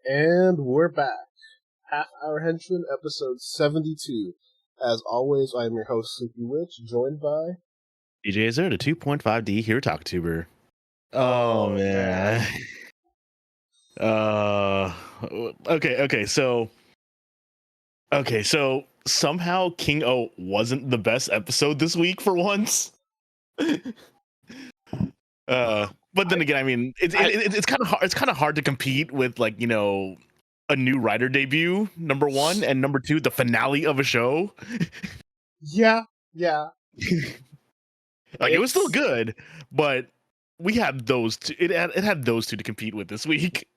And we're back. Half Hour Henshin, episode 72. As always, I am your host, Sleepy Witch, joined by DJ Azure, the 2.5D Hero Talk Tuber. Oh, man. Okay, so somehow King O wasn't the best episode this week for once. But then again, I mean, it's kind of hard. It's kind of hard to compete with, like, you know, a new writer debut, number one, and number two, the finale of a show. Yeah. Like, it was still good, but we had those two. It had those two to compete with this week.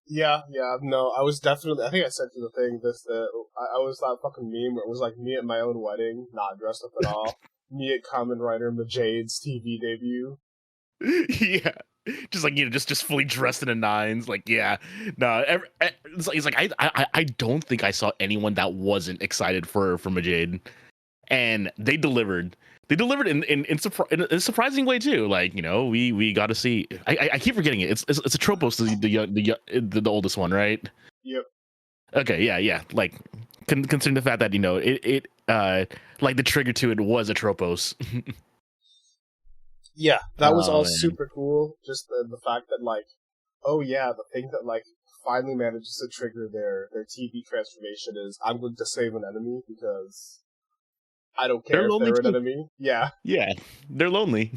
Yeah. No, I was definitely. I think I said to the thing I was that fucking meme where it was like me at my own wedding, not dressed up at all. Me at Kamen Rider Majade's TV debut. Yeah, just like, you know, just fully dressed in the nines. Like, yeah, no, it's like I don't think I saw anyone that wasn't excited for Majade, and they delivered. They delivered in a surprising way too. Like, you know, we got to see. I keep forgetting it. It's a Tropos, the oldest one, right? Yep. Okay, yeah. Like, considering the fact that, you know, it like the trigger to it was a Tropos. Yeah, that was all super cool. Just the fact that, like, oh yeah, the thing that, like, finally manages to trigger their TV transformation is, I'm going to save an enemy because I don't care if they're an enemy. Yeah, they're lonely.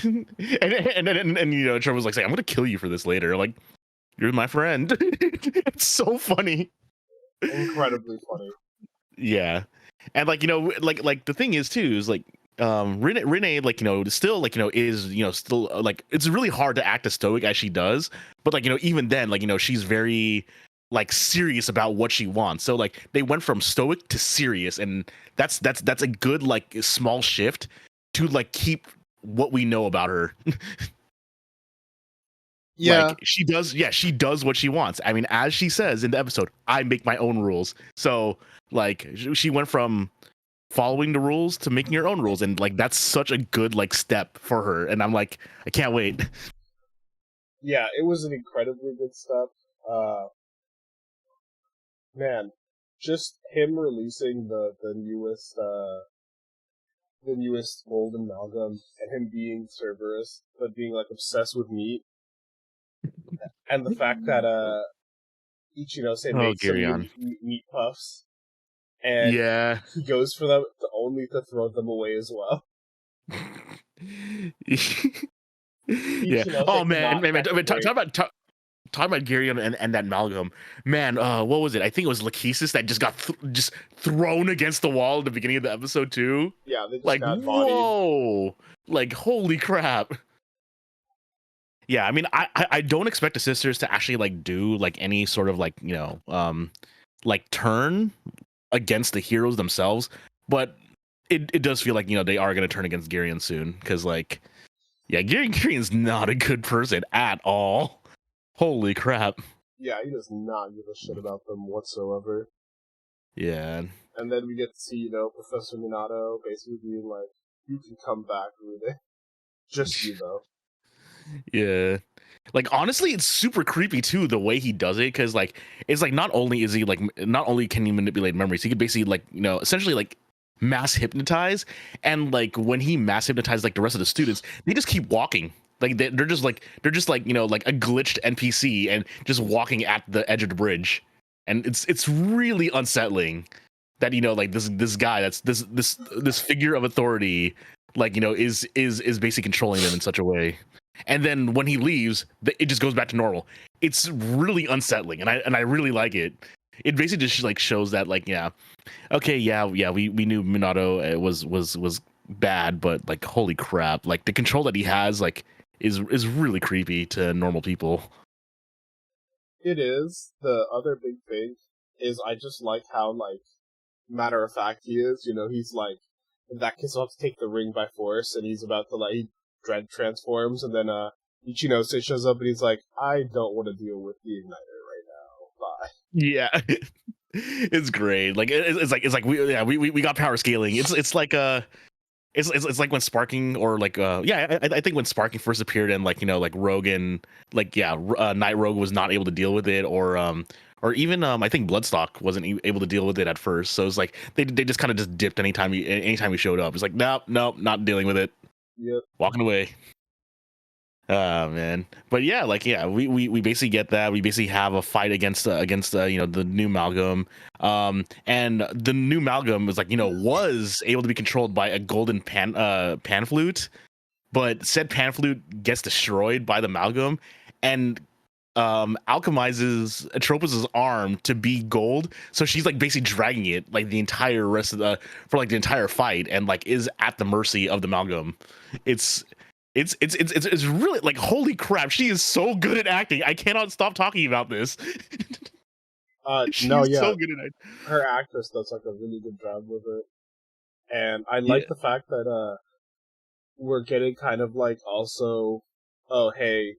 and you know, Trevor was like saying, I'm going to kill you for this later. Like, you're my friend. It's so funny. Incredibly funny. Yeah. And, like, you know, like the thing is too, is like, Renee, like, you know, still, like, you know, is, you know, still, like, it's really hard to act as stoic as she does, but, like, you know, even then, like, you know, she's very, like, serious about what she wants. So, like, they went from stoic to serious, and that's a good, like, small shift to, like, keep what we know about her. Yeah, like, she does what she wants. I mean, as she says in the episode, I make my own rules. So, like, she went from following the rules to making your own rules, and, like, that's such a good, like, step for her, and I'm like, I can't wait. Yeah, it was an incredibly good step. Man, just him releasing the newest Gold Amalgam, and him being Cerberus but being, like, obsessed with meat, and the fact that Ichinose makes some meat puffs. And yeah, he goes for them only to throw them away as well. Yeah. Oh man. Talk about Gary and that amalgam. Man, what was it? I think it was Lachesis that just got just thrown against the wall at the beginning of the episode too. Yeah, they just like, got bodied. Whoa! Like, holy crap! Yeah, I mean, I don't expect the sisters to actually, like, do, like, any sort of, like, you know, like, turn against the heroes themselves, but it does feel like, you know, they are going to turn against Garion soon, because, like, yeah, Garion's not a good person at all. Holy crap. Yeah, he does not give a shit about them whatsoever. Yeah. And then we get to see, you know, Professor Minato basically being like, you can come back, Rude. Just you, though. Yeah. Like, honestly, it's super creepy too, the way he does it, because, like, it's like, not only can he manipulate memories, he could basically, like, you know, essentially, like, mass hypnotize, and, like, when he mass hypnotizes, like, the rest of the students, they just keep walking. Like, they're just like, you know, like a glitched NPC and just walking at the edge of the bridge, and it's really unsettling that, you know, like, this guy, that's this figure of authority, like, you know, is basically controlling them in such a way. And then when he leaves, it just goes back to normal. It's really unsettling, and I really like it. It basically just, like, shows that, like, yeah, okay, yeah, we knew Minato was bad, but, like, holy crap, like, the control that he has, like, is really creepy to normal people. It is. The other big thing is I just like how, like, matter of fact he is. You know, he's like, in that case I'll have to take the ring by force, and he's about to, like, he dread transforms, and then Ichinose shows up and he's like, I don't want to deal with the igniter right now. Bye. Yeah. It's great. Like, it's like we got power scaling. It's like it's like when Sparking or like I think when Sparking first appeared and like like Rogue and like Night Rogue was not able to deal with it, or even I think Bloodstock wasn't able to deal with it at first. So it's like they just kind of just dipped anytime he showed up. It's like nope, not dealing with it. Yep. Walking away. Oh man, but we basically get that. We basically have a fight against the new Malgum, and the new Malgum was was able to be controlled by a golden pan flute, but said pan flute gets destroyed by the Malgum, and alchemizes Atropos' arm to be gold, so she's like basically dragging it like the entire rest of the entire fight, and like is at the mercy of the Malgum. It's really like, holy crap, she is so good at acting. I cannot stop talking about this. She's so good at acting. Her actress does like a really good job with it. And I like the fact that we're getting kind of like also, oh hey,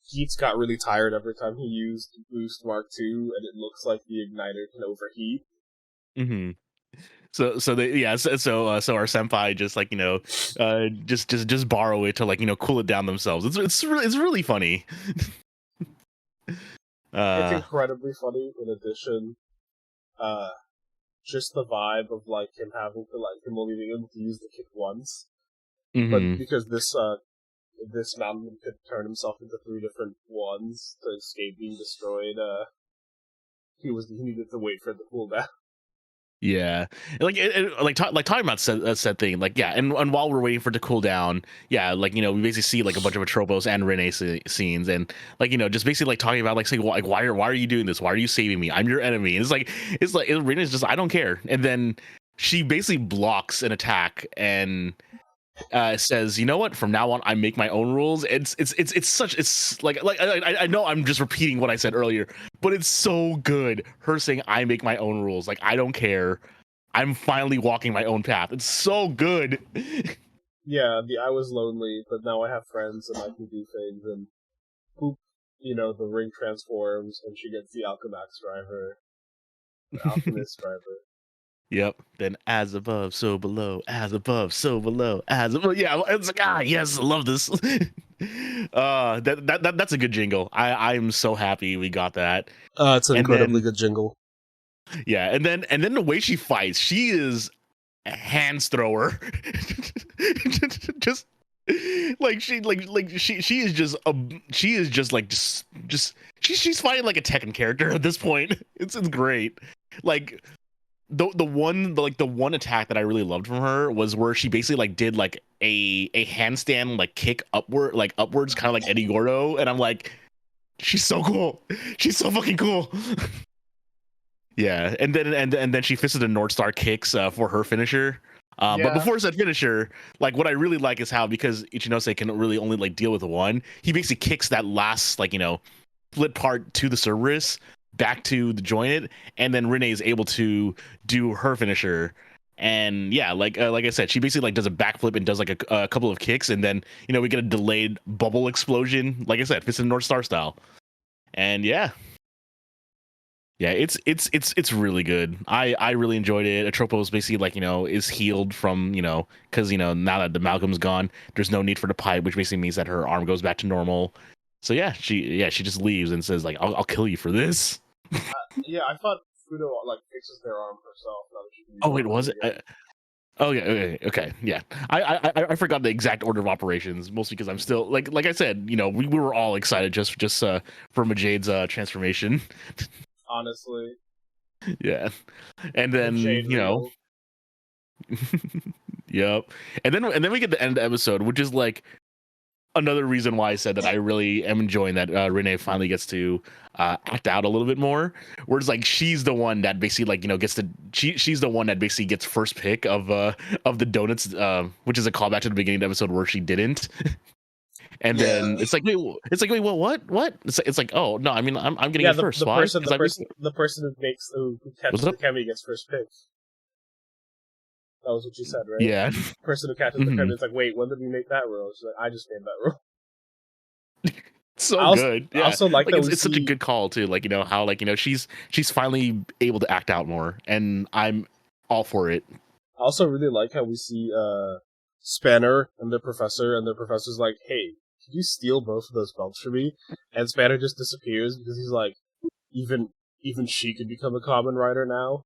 Heat's got really tired every time he used Boost Mark II, and it looks like the igniter can overheat. Mm-hmm. So our senpai just like just borrow it to like cool it down themselves. It's really funny. It's incredibly funny. In addition, just the vibe of like him only being able to use the kick once, but because this mountain could turn himself into 3 different ones to escape being destroyed. He needed to wait for the cooldown. Yeah, talking about said thing, and while we're waiting for it to cool down, we basically see like a bunch of Atropos and Renee scenes, and just basically like talking about like saying why are you doing this? Why are you saving me? I'm your enemy. And it's like Renee's just, I don't care, and then she basically blocks an attack and says, you know what? From now on, I make my own rules. It's I know I'm just repeating what I said earlier, but it's so good. Her saying, I make my own rules. Like, I don't care. I'm finally walking my own path. It's so good. Yeah, I was lonely, but now I have friends and I can do things. And boop, the ring transforms and she gets the Alchemax driver, the Alchemist driver. Yep. Then as above, so below. As above, so below. As above. Yeah, it's like, yes, I love this. That's a good jingle. I'm so happy we got that. It's an incredibly good jingle. Yeah, and then the way she fights, she is a hands thrower. just like she is just she's fighting like a Tekken character at this point. It's great. Like the one attack that I really loved from her was where she basically like did like a handstand like kick upwards kind of like Eddie Gordo, and I'm like, she's so cool. She's so fucking cool. Yeah, and then she fisted the North Star kicks for her finisher. But before said finisher, like what I really like is how, because Ichinose can really only like deal with one, he basically kicks that last split part to the Cerberus back to the jointed, and then Renee is able to do her finisher. And like I said, she basically like does a backflip and does like a couple of kicks, and then we get a delayed bubble explosion. Like I said, fits in North Star style. And yeah, it's really good. I really enjoyed it. Atropos basically is healed from because now that the Malcolm's gone, there's no need for the pipe, which basically means that her arm goes back to normal. So she just leaves and says like, I'll kill you for this. I thought Fudo fixes their arm herself. Oh wait, was it? Okay, yeah. I forgot the exact order of operations, mostly because I'm still like I said, we were all excited just for Majade's transformation. Honestly. Yeah. And then yep. And then we get the end of the episode, which is like another reason why I said that I really am enjoying that Renee finally gets to act out a little bit more. Whereas like she's the one that basically she's the one that basically gets first pick of the donuts, which is a callback to the beginning of the episode where she didn't. And then it's like, wait, what? It's like, oh no, I mean, I'm getting it first. The person who catches the Kemi gets first pick. That was what you said, right? Yeah. The person who catches the Kemi is like, wait, when did we make that rule? She's like, I just made that rule. So good. Yeah. I also like that it's such a good call too. How she's finally able to act out more, and I'm all for it. I also really like how we see Spanner and the professor's like, hey, could you steal both of those belts for me? And Spanner just disappears because he's like, even she could become a common rider now.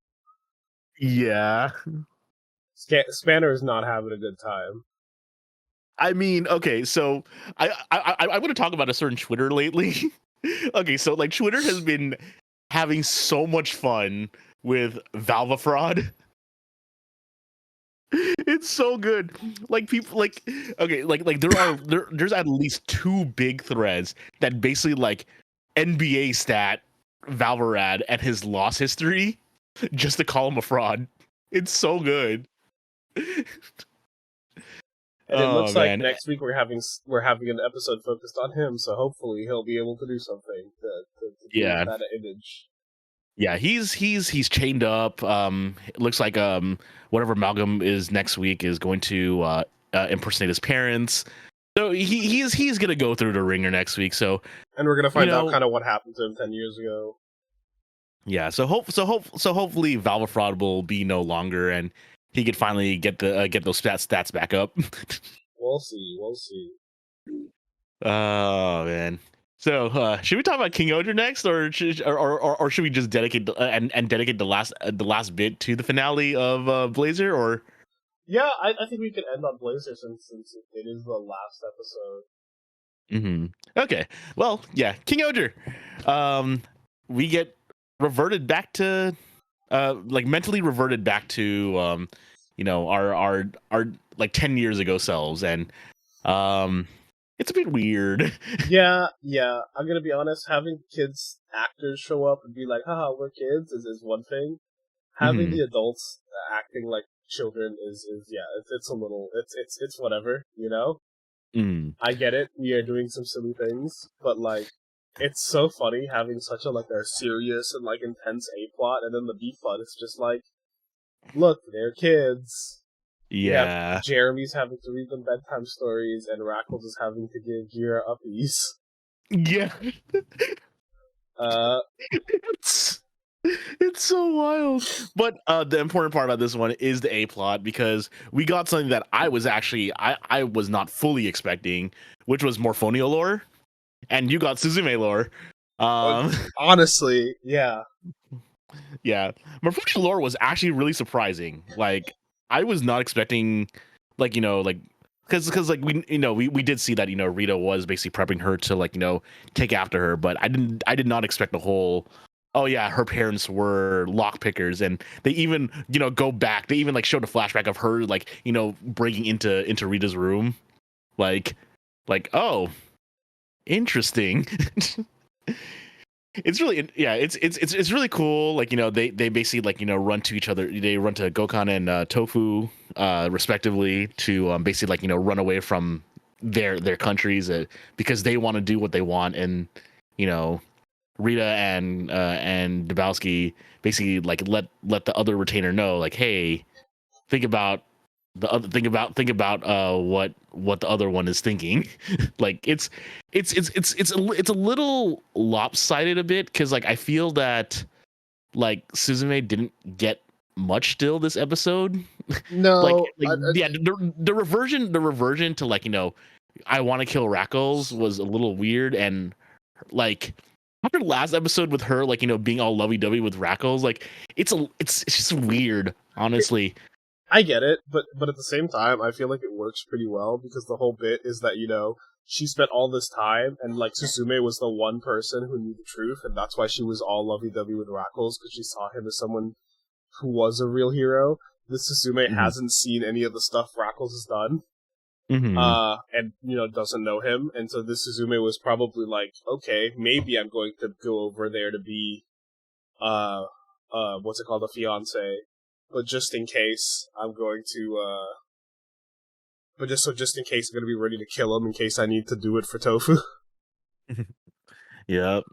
Yeah. Spanner is not having a good time. I mean, okay, so I want to talk about a certain Twitter lately. Okay, so like Twitter has been having so much fun with Valva fraud. It's so good. Like people like okay, like there's at least two big threads that basically like NBA stat Valvarad and his loss history just to call him a fraud. It's so good. And it looks Oh like man. next week we're having an episode focused on him, so hopefully he'll be able to do something to deal Yeah. with that image. Yeah, he's chained up. It looks like whatever Malcolm is next week is going to impersonate his parents. So he's gonna go through the ringer next week. So and we're gonna find out kind of what happened to him 10 years ago. Yeah, so hopefully Valve Fraud will be no longer, and he could finally get those stats back up. We'll see. Oh man. So should we talk about King Odra next, or should we just dedicate and dedicate the last bit to the finale of Blazar? Or yeah, I think we could end on Blazar since it is the last episode. Mm-hmm. Okay. Well, yeah, King Odra. We get reverted back to like mentally reverted back to our like 10 years ago selves, and it's a bit weird. yeah, I'm gonna be honest, having kids actors show up and be like, haha, we're kids is one thing. Having the adults acting like children is it's a little it's whatever, you know? I get it, we are doing some silly things, but like it's so funny having such a serious and like intense A plot, and then the B plot is just like, look, they're kids. Yeah. Jeremy's having to read them bedtime stories, and Rackles is having to give Gira uppies. Yeah. It's so wild. But the important part about this one is the A plot, because we got something that I was not fully expecting, which was Morphonia lore, and you got Suzume lore. Honestly, yeah. Yeah. Morphonia lore was actually really surprising. Like, I was not expecting, like, because like we did see that Rita was basically prepping her to take after her, but I did not expect the whole, oh yeah, her parents were lockpickers, and they even go back, they even showed a flashback of her breaking into Rita's room, like oh, interesting. It's really it's really cool. They basically run to each other. They run to Gokhan and Tofu respectively to basically run away from their countries because they want to do what they want. And Rita and Dabowski basically let the other retainer know, hey, think about what the other one is thinking. It's a little lopsided a bit, because I feel that Suzume didn't get much still this episode. No, the reversion to I want to kill Rackles was a little weird, and after the last episode with her being all lovey-dovey with Rackles, it's just weird, honestly. I get it, but at the same time, I feel like it works pretty well, because the whole bit is that, she spent all this time, and, Suzume was the one person who knew the truth, and that's why she was all lovey-dovey with Rackles, because she saw him as someone who was a real hero. This Suzume hasn't seen any of the stuff Rackles has done, and, doesn't know him, and so this Suzume was probably like, okay, maybe I'm going to go over there to be, what's it called, a fiancé. But just in case, I'm going to, just in case, I'm going to be ready to kill him in case I need to do it for Tofu. Yep.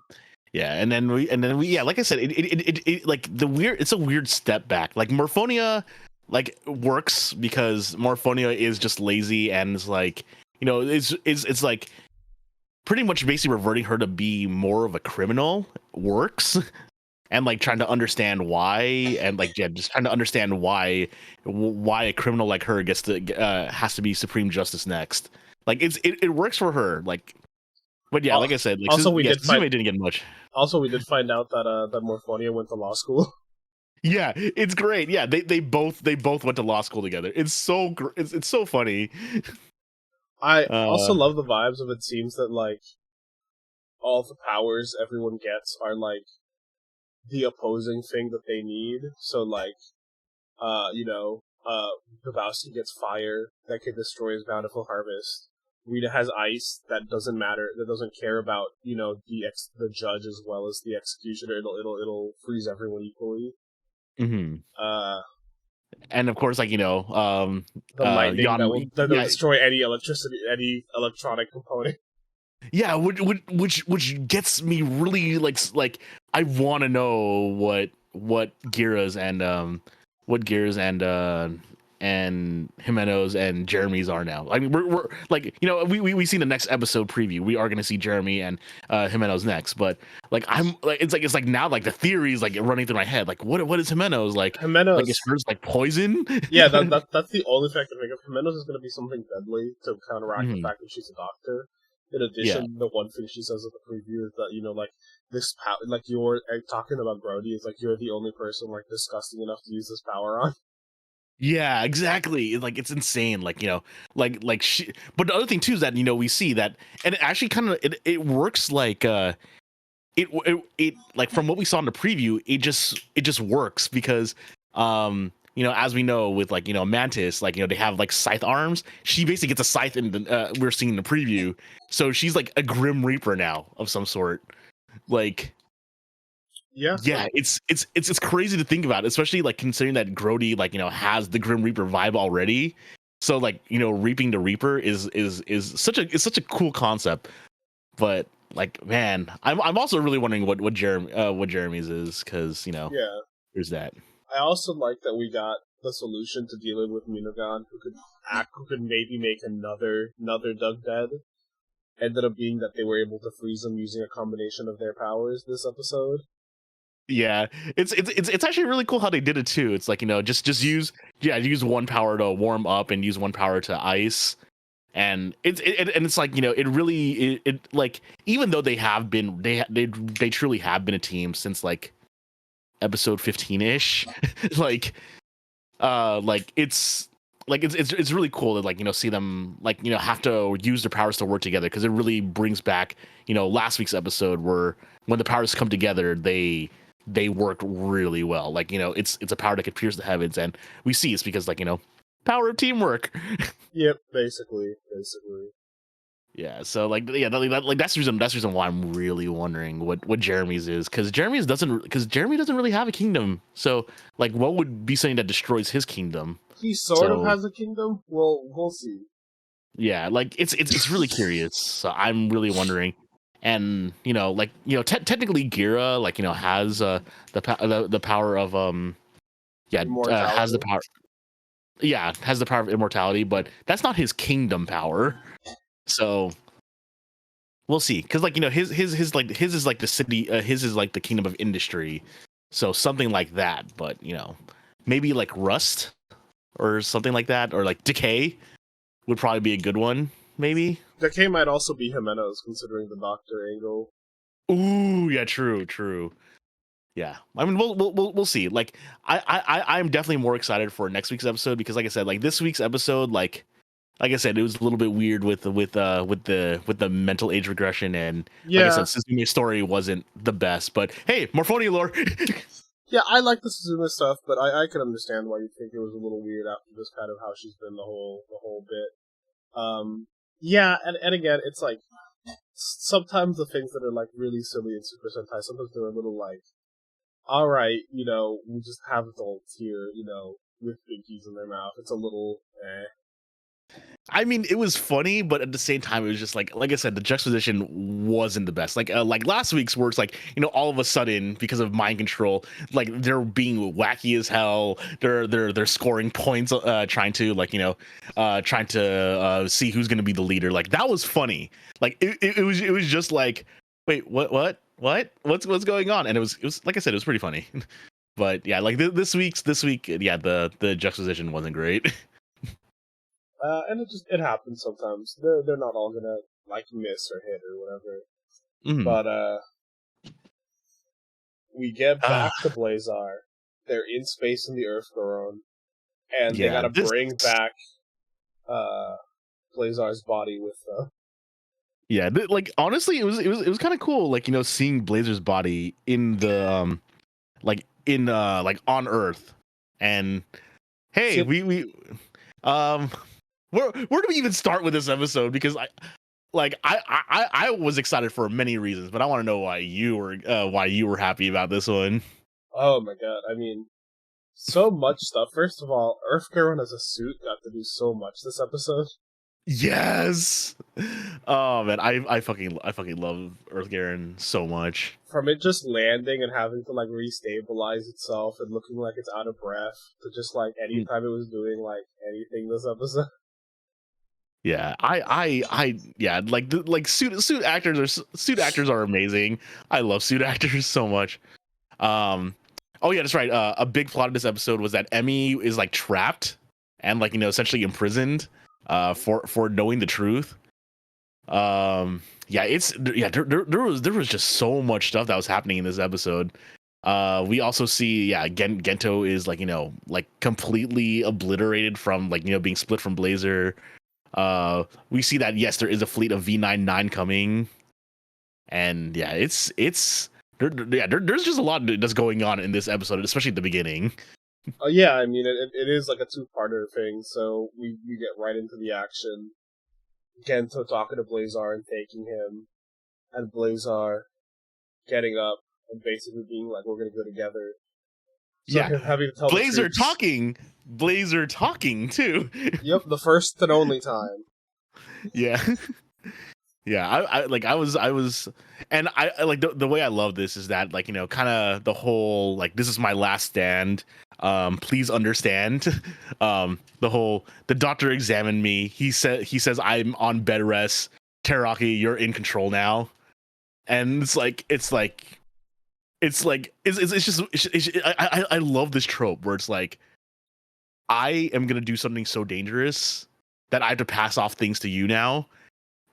Yeah, and then we, yeah, like I said, it's a weird step back. Morphonia, works because Morphonia is just lazy, and is it's pretty much basically reverting her to be more of a criminal works. and like trying to understand why, and like yeah, just trying to understand why a criminal like her gets to has to be supreme justice next. Like it works for her. Like, but yeah, like I said, like also Suzume didn't get much. Also, we did find out that Morphonia went to law school. Yeah, it's great. Yeah, they both went to law school together. It's so it's so funny. I also love the vibes of it. Seems that like all the powers everyone gets are like the opposing thing that they need. So like, Lebowski gets fire that can destroy his bountiful harvest. Rita has ice that doesn't matter, that doesn't care about the judge as well as the executioner. It'll freeze everyone equally. Mm-hmm. And of course, like the lightning that'll destroy any electronic component. Yeah, which gets me really like I want to know what Gira's and Jimenos and Jeremy's are now. I mean, we're like, we see the next episode preview. We are going to see Jeremy and Jimenos next, but like I'm like it's like now like the theories like running through my head. Like what is Jimenos like? Jimenos, like is hers like poison? Yeah, that's the only thing I can think of. Jimenos is going to be something deadly to counteract the fact that she's a doctor. In addition, the one thing she says at the preview is that like this power, like you're talking about Brody, is like you're the only person like disgusting enough to use this power on. Yeah, exactly. Like it's insane. Like like she. But the other thing too is that we see that, and it actually kind of it works like it like from what we saw in the preview, it just works because as we know with like Mantis, like they have like scythe arms. She basically gets a scythe in the we're seeing in the preview, so she's like a Grim Reaper now of some sort. Like yeah, it's crazy to think about, especially like considering that Grody like has the Grim Reaper vibe already. So like reaping the Reaper is such a cool concept. But like man, I'm also really wondering what Jeremy's is, because there's that. I also like that we got the solution to dealing with Minogan, who could maybe make another Doug dead. Ended up being that they were able to freeze him using a combination of their powers this episode. Yeah, it's actually really cool how they did it too. It's like just use one power to warm up and use one power to ice, and it's like it really like, even though they have been they truly have been a team since like episode 15ish. It's really cool to like see them like have to use their powers to work together, because it really brings back last week's episode where when the powers come together they work really well. Like it's a power that can pierce the heavens, and we see it's because like power of teamwork. Yep, basically. Yeah, so like that's the reason why I'm really wondering what Jeremy's is, because Jeremy doesn't really have a kingdom. So like what would be something that destroys his kingdom? He sort of has a kingdom. Well, we'll see. Yeah, like it's really curious. So I'm really wondering. And technically Gira like has the power of has the power. Yeah, has the power of immortality, but that's not his kingdom power. So we'll see, because like his is like the city, his is like the kingdom of industry, so something like that. But maybe like Rust or something like that, or like Decay would probably be a good one. Maybe Decay might also be Jimenos, considering the doctor angle. Ooh, yeah, true. Yeah, I mean we'll see. Like I'm definitely more excited for next week's episode, because like I said, like this week's episode, like I said, it was a little bit weird with the mental age regression, and like I said, Suzume's story wasn't the best. But hey, Morphonia lore. Yeah, I like the Suzume stuff, but I can understand why you think it was a little weird after this kind of how she's been the whole bit. Yeah, and again, it's like sometimes the things that are like really silly in Super Sentai, sometimes they're a little like, all right, we just have adults here, with binkies in their mouth. It's a little I mean, it was funny, but at the same time, it was just like I said, the juxtaposition wasn't the best. Like last week's where it's like, all of a sudden, because of mind control, like they're being wacky as hell. They're scoring points, trying to see who's going to be the leader. Like that was funny. Like it was just like, wait, what? what's going on? And it was like I said, it was pretty funny. But yeah, like this week, yeah, the juxtaposition wasn't great. And it happens sometimes. They're not all gonna like miss or hit or whatever. Mhm. But we get back to Blazar. They're in space in the Earth Goron, and they Yeah, gotta this bring back Blazar's body with them. yeah, like honestly, it was kind of cool, like seeing Blazer's body in the like in like on Earth, and hey, See, we um where do we even start with this episode? Because I was excited for many reasons, but I want to know why you were happy about this one. oh my god! I mean, so much stuff. First of all, Earth Goron as a suit got to do so much this episode. Yes. Oh man, I fucking love Earth Garen so much. From it just landing and having to like restabilize itself and looking like it's out of breath to just like anytime it was doing like anything this episode. Yeah, yeah, like suit actors are amazing. I love suit actors so much. Oh yeah, that's right. A big plot of this episode was that Emmy is like trapped and like essentially imprisoned for knowing the truth. Yeah, there was just so much stuff that was happening in this episode. We also see Gento is like like completely obliterated from like being split from Blazer. We see that yes, there is a fleet of V99 coming, and yeah, there's just a lot that's going on in this episode, especially at the beginning. Yeah, I mean it is like a two-parter thing, so we get right into the action. Gento talking to Blazar and thanking him, and Blazar getting up and basically being like, "We're gonna go together." So Yeah, him having to tell the troops. Blazer talking too. Yep, the first and only time. Yeah. Yeah, I was, and I like the way I love this is that like kind of the whole like this is my last stand. Please understand. The doctor examined me. He says I'm on bed rest. Teraki, you're in control now. And I love this trope where it's like I am gonna do something so dangerous that I have to pass off things to you now,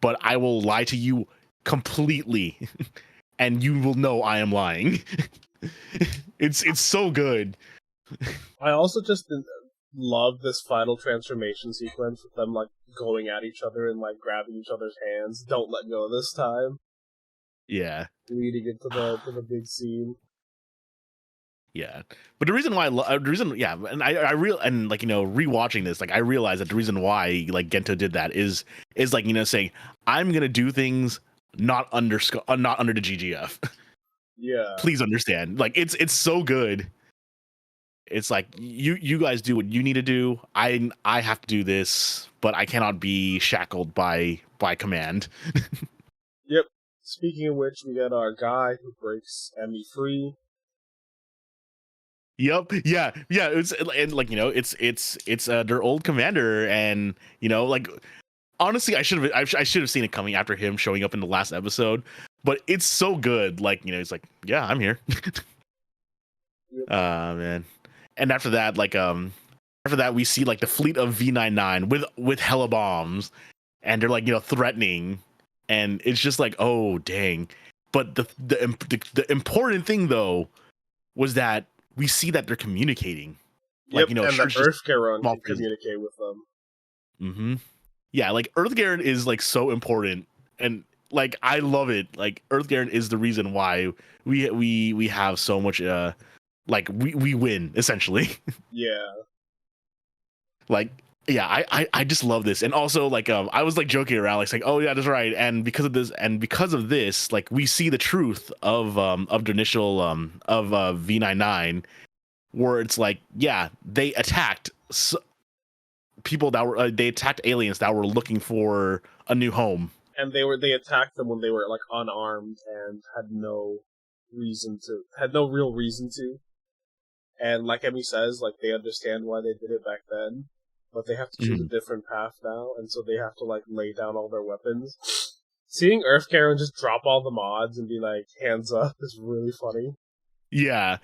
but I will lie to you completely, and you will know I am lying. It's so good. I also just love this final transformation sequence with them like going at each other and like grabbing each other's hands. Don't let go this time. Yeah, Leading into the big scene. yeah. But the reason why and I real and like rewatching this, like I realized that the reason why like Gento did that is like saying I'm gonna do things not under the GGF. Yeah. Please understand. Like it's so good. It's like you guys do what you need to do. I have to do this, but I cannot be shackled by command. Yep. Speaking of which, we got our guy who breaks Emmy free. Yep. Yeah. Yeah. It's and like it's their old commander, and like honestly, I should have seen it coming after him showing up in the last episode, but it's so good. Like he's like, yeah, I'm here. Yep. Man. And after that, we see like the fleet of V99 with hella bombs, and they're like threatening, and it's just like, oh dang. But the important thing though was that we see that they're communicating. Yep, Like and sure, the Earth Garon can communicate with them. Mm-hmm. Yeah, like Earth Garen is like so important, and like I love it. Like Earth Garen is the reason why we have so much like we win essentially. Yeah. Like yeah, I just love this. And also like I was like joking around like saying, oh yeah, that's right. And because of this like we see the truth of the initial of V99, where it's like yeah, they attacked people that were they attacked aliens that were looking for a new home. And they attacked them when they were like unarmed and had no real reason to. And like Emmy says, like they understand why they did it back then, but they have to choose a different path now, and so they have to like lay down all their weapons. Seeing Earth Karen just drop all the mods and be like, hands up, is really funny. Yeah.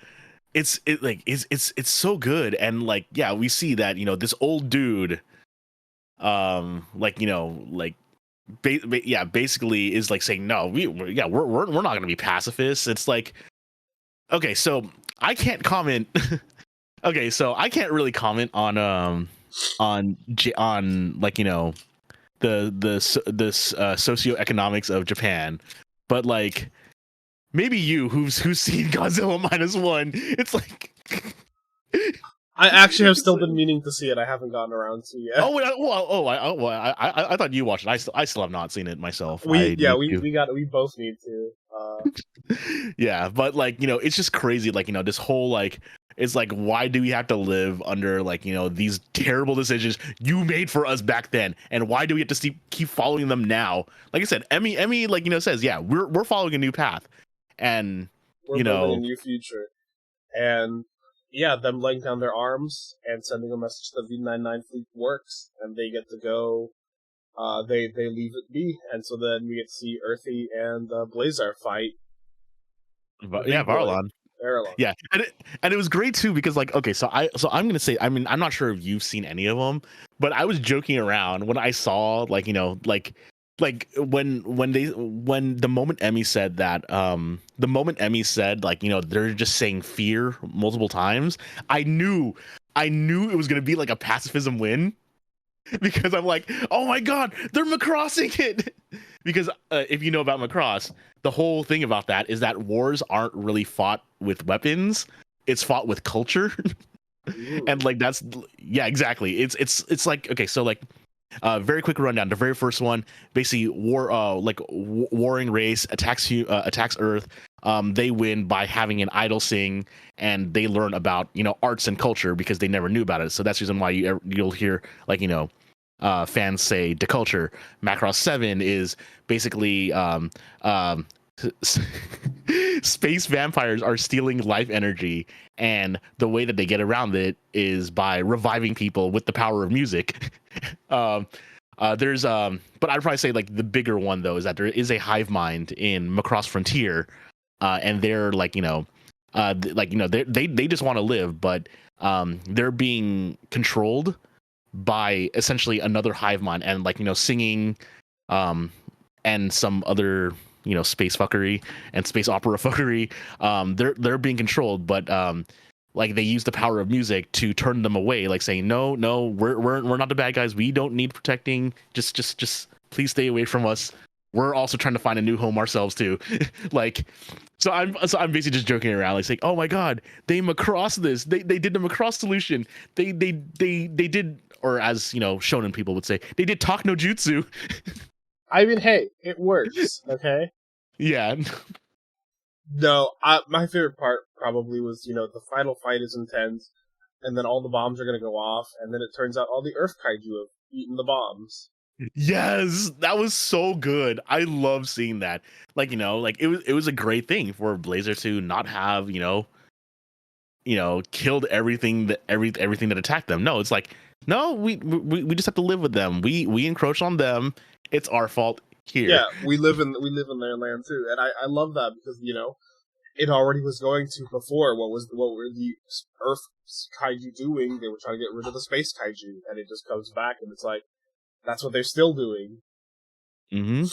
It's so good. And like, yeah, we see that, you know, this old dude, like, you know, like, basically is like saying, no, we're not going to be pacifists. It's like, okay, so I can't comment. Okay, so I can't really comment on like, you know, the socioeconomics of Japan, but like maybe you who's seen Godzilla -1, it's like I actually have still been meaning to see it. I haven't gotten around to yet. oh wait, I thought you watched it. I still have not seen it myself. We both need to. Yeah, but like, you know, it's just crazy. Like, you know, this whole like, it's like, why do we have to live under like, you know, these terrible decisions you made for us back then, and why do we have to keep following them now? Like I said, Emmy, like, you know, says, yeah, we're following a new path, and we're building a new future, and yeah, them laying down their arms and sending a message to the V99 fleet works, and they get to go. They leave it be, and so then we get to see Earthy and Blazar fight. Yeah, Varlon. Yeah, and it was great too, because like, okay, so I'm gonna say, I mean, I'm not sure if you've seen any of them, but I was joking around when I saw, like, you know, like when the moment Emmy said that, like, you know, they're just saying fear multiple times, I knew it was gonna be like a pacifism win, because I'm like, oh my god, they're Macrossing it. Because if you know about Macross, the whole thing about that is that wars aren't really fought with weapons; it's fought with culture. And like, that's, yeah, exactly. It's like, okay, so like, very quick rundown. The very first one, basically, warring race attacks Earth. They win by having an idol sing, and they learn about, you know, arts and culture because they never knew about it. So that's the reason why you'll hear, like, you know, fans say the culture. Macross 7 is basically space vampires are stealing life energy, and the way that they get around it is by reviving people with the power of music. But I'd probably say, like, the bigger one though is that there is a hive mind in Macross Frontier, and they're like, you know, they just want to live, but they're being controlled by essentially another hive mind, and like, you know, singing, and some other, you know, space fuckery and space opera fuckery. They're being controlled, but like, they use the power of music to turn them away, like saying, no, we're not the bad guys. We don't need protecting. Just please stay away from us. We're also trying to find a new home ourselves too. Like, so I'm basically just joking around, like saying, oh my god, they Macross this. They did the Macross solution. They did, or as, you know, shonen people would say, they did talk no jutsu. I mean, hey, it works, okay? Yeah. No, my favorite part probably was, you know, the final fight is intense, and then all the bombs are gonna go off, and then it turns out all the Earth Kaiju have eaten the bombs. Yes, that was so good. I love seeing that. Like, you know, like, it was a great thing for Blazar to not have, you know, killed everything that attacked them. No, it's like, no, we just have to live with them. We encroach on them. It's our fault here. Yeah, we live in their land too, and I love that, because, you know, it already was going to before. What were the Earth Kaiju doing? They were trying to get rid of the space Kaiju, and it just comes back, and it's like, that's what they're still doing. Mm-hmm.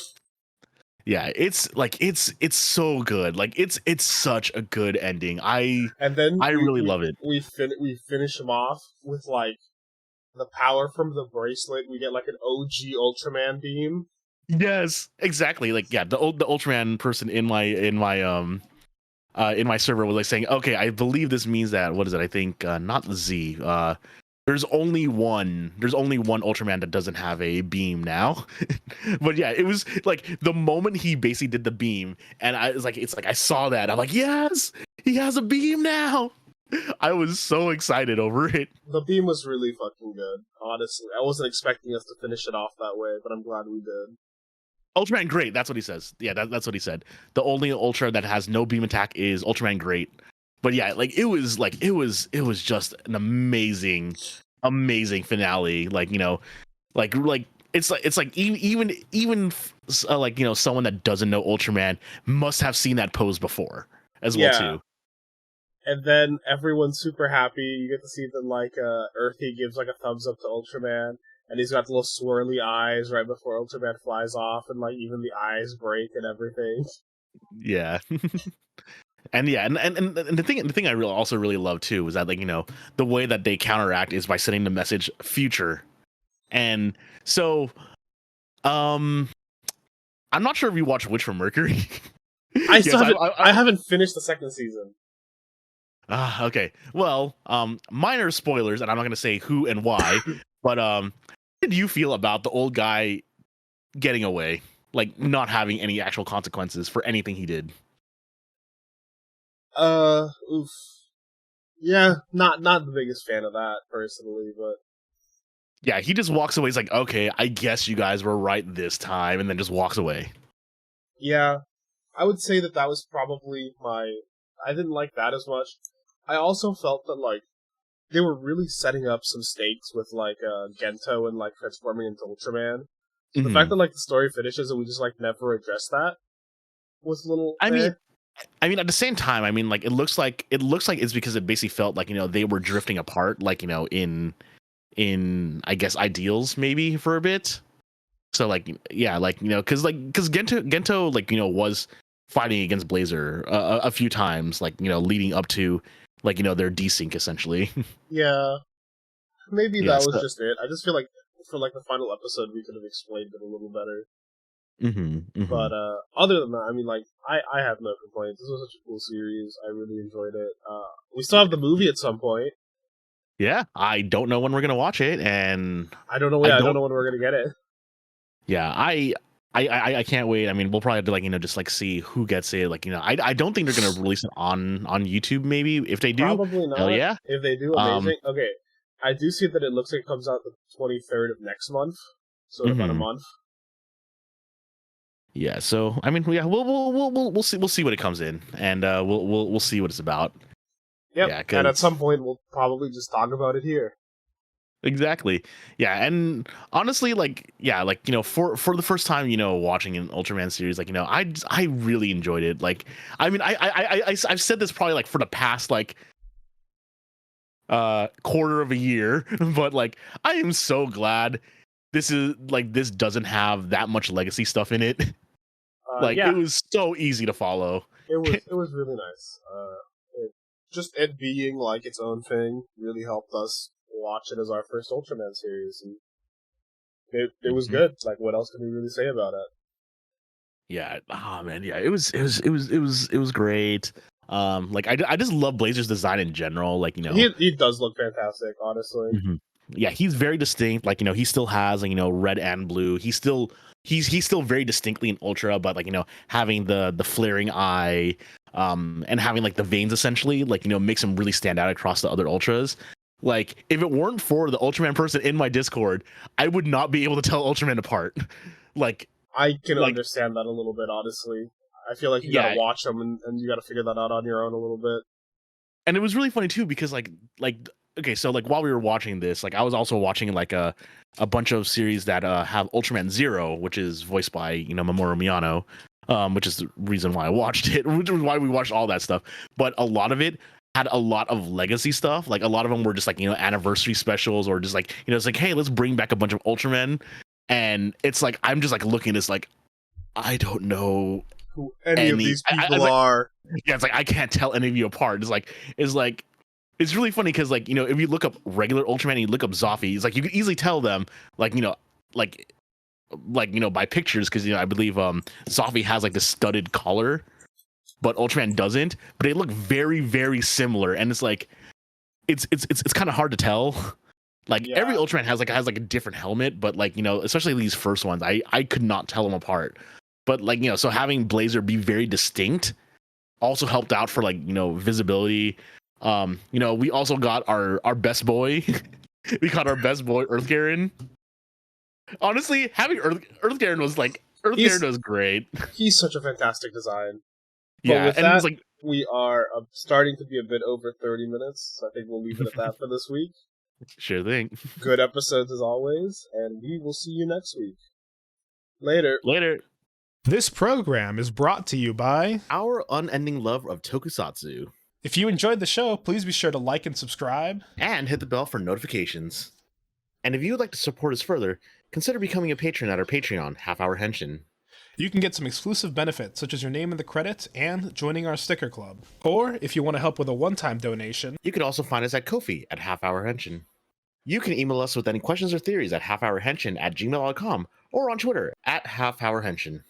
Yeah, it's like, it's so good. Like, it's such a good ending. I really love it. We finish him off with, like, the power from the bracelet. We get like an OG Ultraman beam. Yes, exactly. Like, yeah, the Ultraman person in my server was like saying, okay, I believe this means that, what is it? I think not the Z. There's only one Ultraman that doesn't have a beam now. But yeah, it was like the moment he basically did the beam, and it's like I saw that. I'm like, yes, he has a beam now. I was so excited over it. The beam was really fucking good, honestly. I wasn't expecting us to finish it off that way, but I'm glad we did. Ultraman Great, that's what he says. Yeah, that's what he said. The only Ultra that has no beam attack is Ultraman Great. But yeah, like, it was just an amazing finale. Like, you know, like it's like even like, you know, someone that doesn't know Ultraman must have seen that pose before as well too. And then everyone's super happy. You get to see that, like, Earthy gives, like, a thumbs up to Ultraman, and he's got the little swirly eyes right before Ultraman flies off, and, like, even the eyes break and everything. Yeah. And yeah, and the thing I also really love too is that, like, you know, the way that they counteract is by sending the message future. And so I'm not sure if you watched Witch from Mercury. I haven't finished the second season. Okay. Well, minor spoilers, and I'm not going to say who and why, but what did you feel about the old guy getting away, like not having any actual consequences for anything he did? Oof. Yeah, not the biggest fan of that personally, but Yeah, he just walks away. He's like, okay, I guess you guys were right this time, and then just walks away. yeah, I would say that was probably I didn't like that as much. I also felt that, like, they were really setting up some stakes with, like, Gento and, like, transforming into Ultraman. So the fact that, like, the story finishes and we just, like, never address that was a little. I mean, at the same time, I mean, like, it looks like it's because it basically felt like, you know, they were drifting apart, like, you know, in I guess ideals maybe for a bit. So, like, yeah, like, you know, because Gento, like, you know, was fighting against Blazar a few times, like, you know, leading up to, like, you know, their desync essentially. Yeah, maybe Yeah, that was just it. I just feel like for, like, the final episode we could have explained it a little better. But other than that, I mean, like, I have no complaints. This was such a cool series. I really enjoyed it. We still have the movie at some point. Yeah, I don't know when we're gonna watch it, and I don't know when we're gonna get it. Yeah, I can't wait. I mean, we'll probably have to, like, you know, just like see who gets it. Like, you know, I don't think they're gonna release it on YouTube. Maybe if they do, probably not. Hell yeah. If they do, amazing. Okay, I do see that it looks like it comes out the 23rd of next month, so in about a month. Yeah, so I mean, yeah, we'll see what it comes in, and we'll see what it's about. Yep, yeah, and at some point we'll probably just talk about it here. Exactly. Yeah, and honestly, like, yeah, like, you know, for the first time, you know, watching an Ultraman series, like, you know, I really enjoyed it. Like, I mean, I've said this probably, like, for the past, like, quarter of a year, but, like, I am so glad this doesn't have that much legacy stuff in it. Like, yeah. It was so easy to follow. It was really nice. It being, like, its own thing really helped us watch it as our first Ultraman series, and it was good. Like, what else can we really say about it? Yeah. Oh man. Yeah. It was great. Like, I just love Blazar's design in general. Like, you know, he does look fantastic, honestly. Yeah, he's very distinct. Like, you know, he still has, like, you know, red and blue. He's still very distinctly an Ultra, but, like, you know, having the flaring eye, and having, like, the veins essentially, like, you know, makes him really stand out across the other Ultras. Like, if it weren't for the Ultraman person in my Discord, I would not be able to tell Ultraman apart. Like, I can understand that a little bit, honestly. I feel like you gotta watch them and you gotta figure that out on your own a little bit. And it was really funny too, because like okay, so, like, while we were watching this, like, I was also watching, like, a bunch of series that have Ultraman Zero, which is voiced by, you know, Mamoru Miyano, which is the reason why I watched it, which is why we watched all that stuff. But a lot of it had a lot of legacy stuff. Like, a lot of them were just, like, you know, anniversary specials, or just, like, you know, it's like, hey, let's bring back a bunch of Ultramen. And it's like, I'm just, like, looking at this, like, I don't know who any of these people are. Yeah, it's like, I can't tell any of you apart. It's really funny because, like, you know, if you look up regular Ultraman and you look up Zoffy, it's like you can easily tell them, like, you know, like you know, by pictures, because, you know, I believe Zoffy has, like, the studded collar, but Ultraman doesn't. But they look very, very similar, and it's like it's kind of hard to tell. Like, every Ultraman has a different helmet, but, like, you know, especially these first ones, I could not tell them apart. But, like, you know, so having Blazar be very distinct also helped out for, like, you know, visibility. You know, we also got our best boy. We got our best boy, Earth Garen. Honestly, having Earth Garen was great. He's such a fantastic design. But yeah, with and that, it was like, we are starting to be a bit over 30 minutes. So I think we'll leave it at that for this week. Sure thing. Good episodes as always, and we will see you next week. Later. Later. This program is brought to you by Our unending love of tokusatsu. If you enjoyed the show, please be sure to like and subscribe. And hit the bell for notifications. And if you would like to support us further, consider becoming a patron at our Patreon, Half Hour Henshin. You can get some exclusive benefits, such as your name in the credits and joining our sticker club. Or, if you want to help with a one-time donation, you can also find us at Ko-fi at Half Hour Henshin. You can email us with any questions or theories at halfhourhenshin@gmail.com or on Twitter at halfhourhenshin.